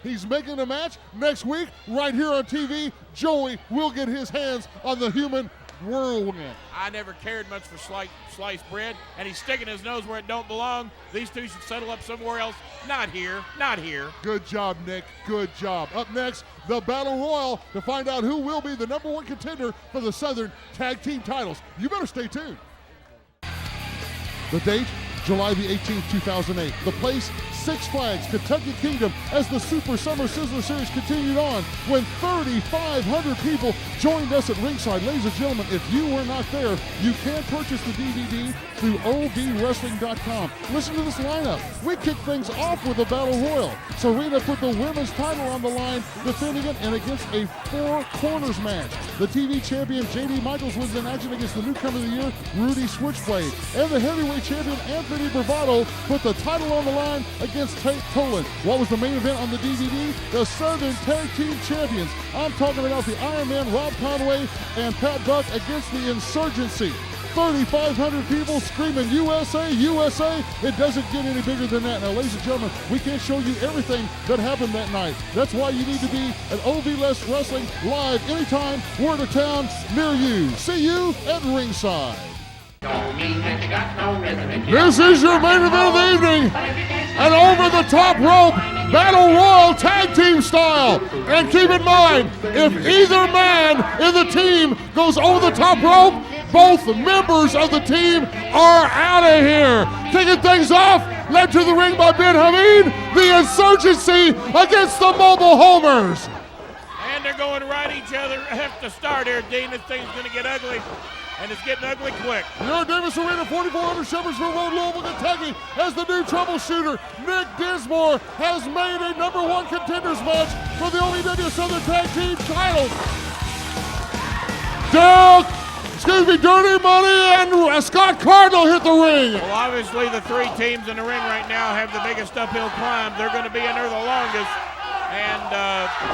He's making a match next week right here on TV. Joey will get his hands on the human whirlwind. I never cared much for sliced bread, and he's sticking his nose where it don't belong. These two should settle up somewhere else. Not here, not here. Good job, Nick. Good job. Up next, the Battle Royal to find out who will be the #1 contender for the Southern Tag Team titles. You better stay tuned. The date, July the 18th, 2008. The place, Six Flags, Kentucky Kingdom, as the Super Summer Sizzler Series continued on when 3,500 people joined us at ringside. Ladies and gentlemen, if you were not there, you can purchase the DVD through OVWrestling.com. Listen to this lineup. We kick things off with a Battle Royal. Serena put the women's title on the line, defending it, and against a four corners match. The TV champion JD Michaels was in action against the newcomer of the year, Rudy Switchblade. And the heavyweight champion Anthony Bravado put the title on the line against Tate Tolan. What was the main event on the DVD? The Southern Tag Team Champions. I'm talking about the Iron Man Rob Conway and Pat Buck against the Insurgency. 3,500 people screaming USA, USA. It doesn't get any bigger than that. Now, ladies and gentlemen, we can't show you everything that happened that night. That's why you need to be at OVW Wrestling live anytime we're in a town near you. See you at ringside. This is your main event of the evening. An over-the-top rope Battle Royal tag team style. And keep in mind, if either man in the team goes over the top rope, both members of the team are out of here. Kicking things off, led to the ring by Ben Hamid, the Insurgency against the Mobile Homers. And they're going right each other. Have to start here, Dean. This thing's going to get ugly, and it's getting ugly quick. Here at Davis Arena, 4,400 Shepherdsville Road, Louisville, Kentucky, as the new troubleshooter, Nick Dismore, has made a #1 contenders match for the OVW Southern Tag Team titles. Dirty Money and Scott Cardinal hit the ring. Well, obviously the three teams in the ring right now have the biggest uphill climb. They're going to be in there the longest, and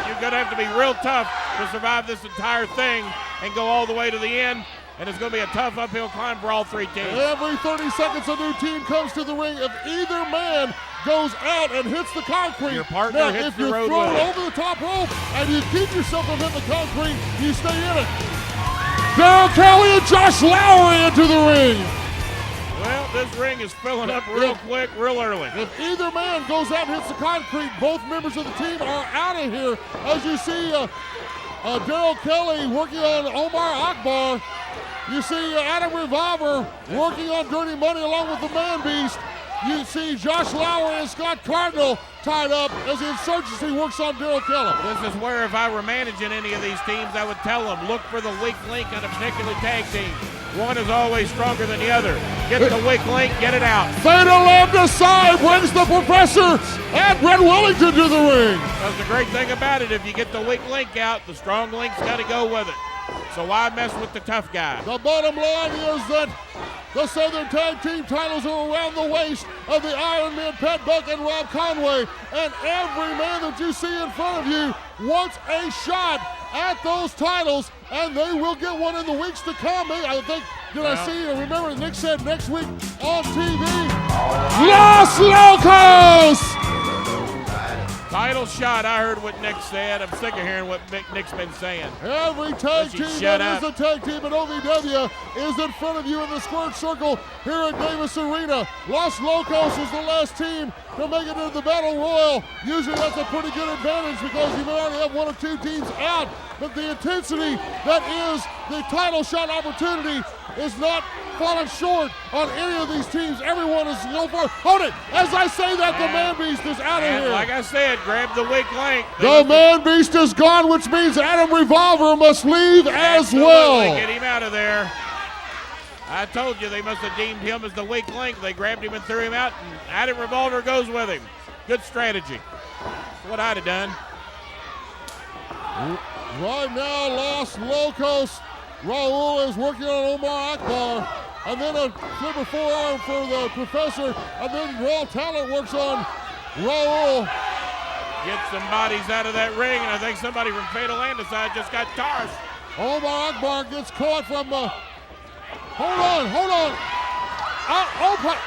you're going to have to be real tough to survive this entire thing and go all the way to the end, and it's going to be a tough uphill climb for all three teams. Every 30 seconds a new team comes to the ring. If either man goes out and hits the concrete, your partner now, hits if the you're road thrown with over the top rope and you keep yourself from hitting the concrete, you stay in it. Darryl Kelly and Josh Lowry into the ring. Well, this ring is filling up real quick, real early. If either man goes out and hits the concrete, both members of the team are out of here. As you see Darryl Kelly working on Omar Akbar. You see Adam Revolver working on Dirty Money along with the Man Beast. You see Josh Lowry and Scott Cardinal tied up as the Insurgency works on Darryl Kelly. This is where if I were managing any of these teams, I would tell them, look for the weak link on a particular tag team. One is always stronger than the other. Get the weak link, get it out. Fatal Lambda side brings the Professor and Brett Wellington to the ring. That's the great thing about it. If you get the weak link out, the strong link's got to go with it. So why mess with the tough guy? The bottom line is that the Southern Tag Team titles are around the waist of the Iron Men, Pat Buck and Rob Conway. And every man that you see in front of you wants a shot at those titles, and they will get one in the weeks to come. I think, remember Nick said next week on TV, Los Locos! Title shot, I heard what Nick said. I'm sick of hearing what Nick's been saying. Every tag team that is a tag team at OVW is in front of you in the squared circle here at Davis Arena. Los Locos is the last team to make it into the Battle Royal. Usually that's a pretty good advantage because you may already have one or two teams out, but the intensity that is the title shot opportunity is not falling short on any of these teams. Everyone is going for it. Hold it. As I say that, the Man Beast is out of here. Like I said, grab the weak link. The Man Beast is gone, which means Adam Revolver must leave as well. Get him out of there. I told you they must have deemed him as the weak link. They grabbed him and threw him out, and Adam Revolver goes with him. Good strategy. That's what I'd have done. Right now, Los Locos. Raul is working on Omar Akbar. And then a flipper forearm for the Professor. And then Raw Talent works on Raul. Get some bodies out of that ring, and I think somebody from Fatal Landicide just got tossed. Omar Akbar gets caught from hold on.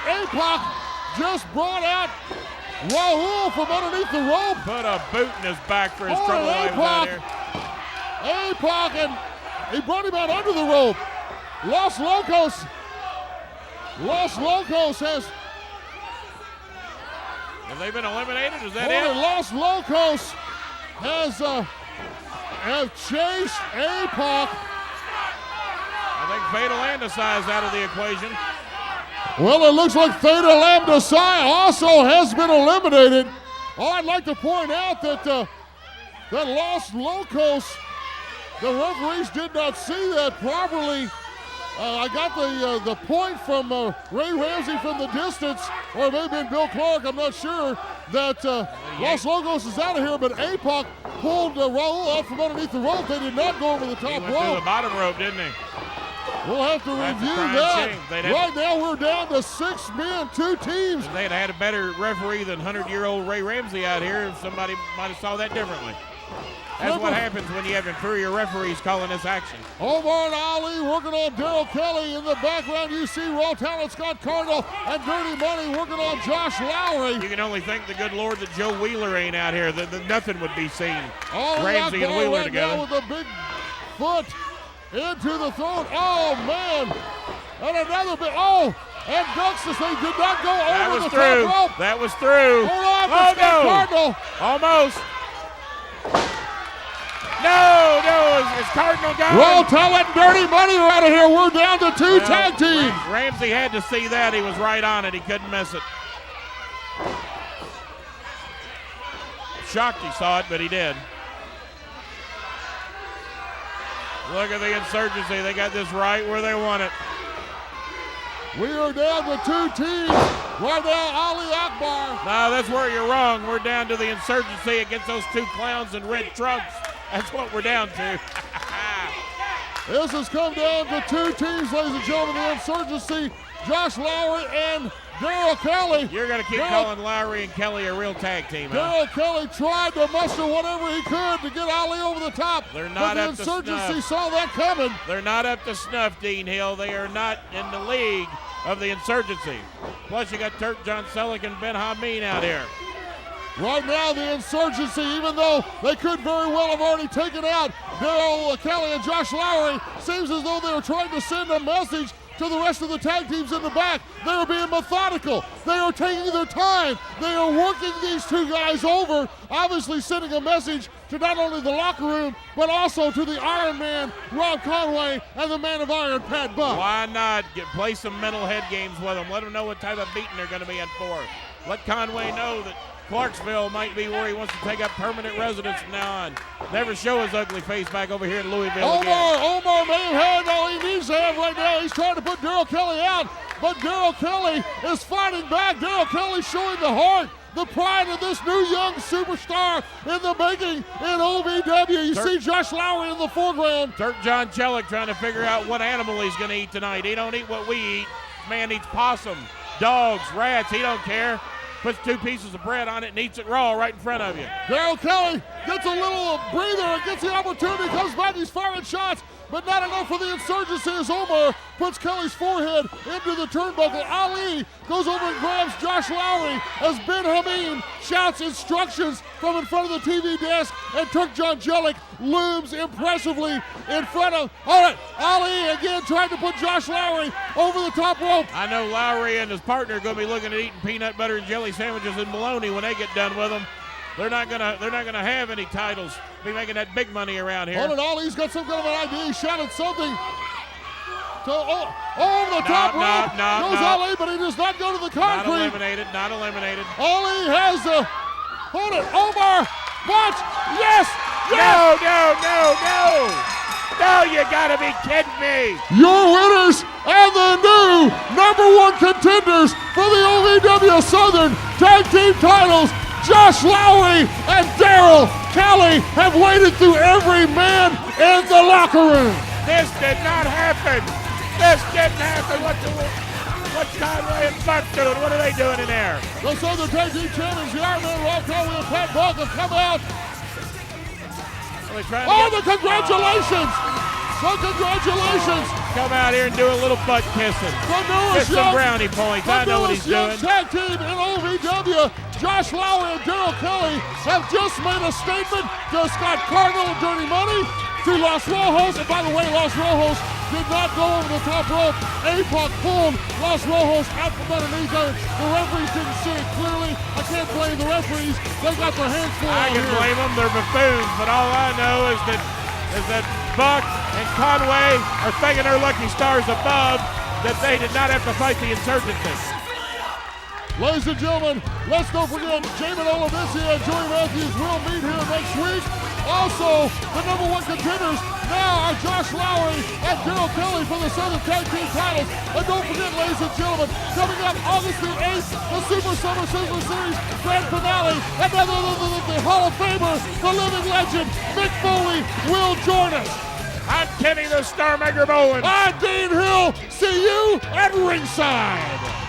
APOC just brought out Raul from underneath the rope. Put a boot in his back for his trouble while he was out here. APOC, and he brought him out under the rope. Los Locos has... Have they been eliminated? Is that it? Los Locos have chased APOC. I think Fatal Andesai is out of the equation. Well, it looks like Theta Lambda Psi also has been eliminated. Oh, I'd like to point out that that Los Locos, the referees did not see that properly. I got the point from Ray Ramsey from the distance, or it may have been Bill Clark, I'm not sure, that Los Locos is out of here, but APOC pulled Raul out from underneath the rope. They did not go over the top He went rope. through the bottom rope, didn't he? We'll have to review that. Right now we're down to 6 men, 2 teams. If they had had a better referee than 100-year-old Ray Ramsey out here, somebody might have saw that differently. That's what happens when you have inferior referees calling this action. Omar and Ali working on Daryl Kelly. In the background, you see Raw Talent Scott Cardinal and Dirty Money working on Josh Lowry. You can only thank the good Lord that Joe Wheeler ain't out here. That nothing would be seen. Ramsey and Wheeler together. With a big foot into the throat. Oh, man. And another big, and Duxus, they did not go over the top rope. That was through. Hold on for Scott Cardinal. Almost. No, is Cardinal gone? Raw Talent and Dirty Money are out of here. We're down to 2 tag teams. Ramsey had to see that. He was right on it. He couldn't miss it. Shocked he saw it, but he did. Look at the insurgency. They got this right where they want it. We are down to 2 teams. Right now, Ali Akbar. No, that's where you're wrong. We're down to the insurgency against those 2 clowns in red trunks. That's what we're down to. This has come down to 2 teams, ladies and gentlemen. The insurgency, Josh Lowry and Daryl Kelly. You're going to keep calling Lowry and Kelly a real tag team, huh? Daryl Kelly tried to muster whatever he could to get Ali over the top. They're not up to snuff. The insurgency saw that coming. They're not up to snuff, Dean Hill. They are not in the league of the insurgency. Plus, you got Turk John Selleck and Ben Hameen out here. Right now, the insurgency, even though they could very well have already taken out Daryl Kelly and Josh Lowry, seems as though they were trying to send a message to the rest of the tag teams in the back. They are being methodical. They are taking their time. They are working these 2 guys over, obviously sending a message to not only the locker room, but also to the Iron Man, Rob Conway, and the Man of Iron, Pat Buck. Why not play some mental head games with them? Let them know what type of beating they're going to be in for. Let Conway know that Clarksville might be where he wants to take up permanent residence from now on. Never show his ugly face back over here in Louisville again. Omar may have had all he needs to have right now. He's trying to put Daryl Kelly out, but Daryl Kelly is fighting back. Daryl Kelly showing the heart, the pride of this new young superstar in the making in OVW. You see Josh Lowry in the foreground. Turk John Selleck trying to figure out what animal he's going to eat tonight. He don't eat what we eat. Man eats possum, dogs, rats. He don't care. Puts 2 pieces of bread on it and eats it raw right in front of you. Daryl Kelly gets a little breather and gets the opportunity, comes back, he's firing shots, but not enough for the insurgency as Omar puts Kelly's forehead into the turnbuckle. Ali goes over and grabs Josh Lowry as Ben Hameen shouts instructions from in front of the TV desk, and Turk John Jellick looms impressively in front of, all right, Ali again trying to put Josh Lowry over the top rope. I know Lowry and his partner are going to be looking at eating peanut butter and jelly sandwiches and bologna when they get done with them. They're not gonna have any titles. Be making that big money around here. Hold it, Ali's got some kind of an idea. He shouted something to over the top rope. Goes Ali, but he does not go to the concrete. Not eliminated. Ali has the, hold it, Omar, watch, yes! No, you gotta be kidding me. Your winners and the new #1 contenders for the OVW Southern Tag Team titles, Josh Lowry and Daryl Kelly, have waded through every man in the locker room. This did not happen. What's Conway and Buck doing? What are they doing in there? The Southern Tag Team champions, the Iron Man, Rob Conway and Pat Buck, have come out. Congratulations! Congratulations! Come out here and do a little butt kissing. Get some brownie points. I know what he's doing. Tag team in OVW, Josh Lowry and Daryl Kelly have just made a statement to Scott Cardinal and Dirty Money, to Los Rojos. And by the way, Los Rojos did not go over the top rope. APOC pulled Los Rojos out from underneath them. The referees didn't see it clearly. I can't blame the referees. They got their hands full. I can blame them. They're buffoons. But all I know is that Buck and Conway are thanking their lucky stars above that they did not have to fight the insurgency. Ladies and gentlemen, let's don't forget Jamin Olivisia and Joey Matthews will meet here next week. Also, the number one contenders now are Josh Lowry and Daryl Kelly for the Southern Tag Team titles. And don't forget, ladies and gentlemen, coming up August the 8th, the Super Summer Sizzler Series Grand Finale. And the Hall of Famer, the living legend, Mick Foley, will join us. I'm Kenny the Star Maker Bowen. I'm Dean Hill. See you at ringside.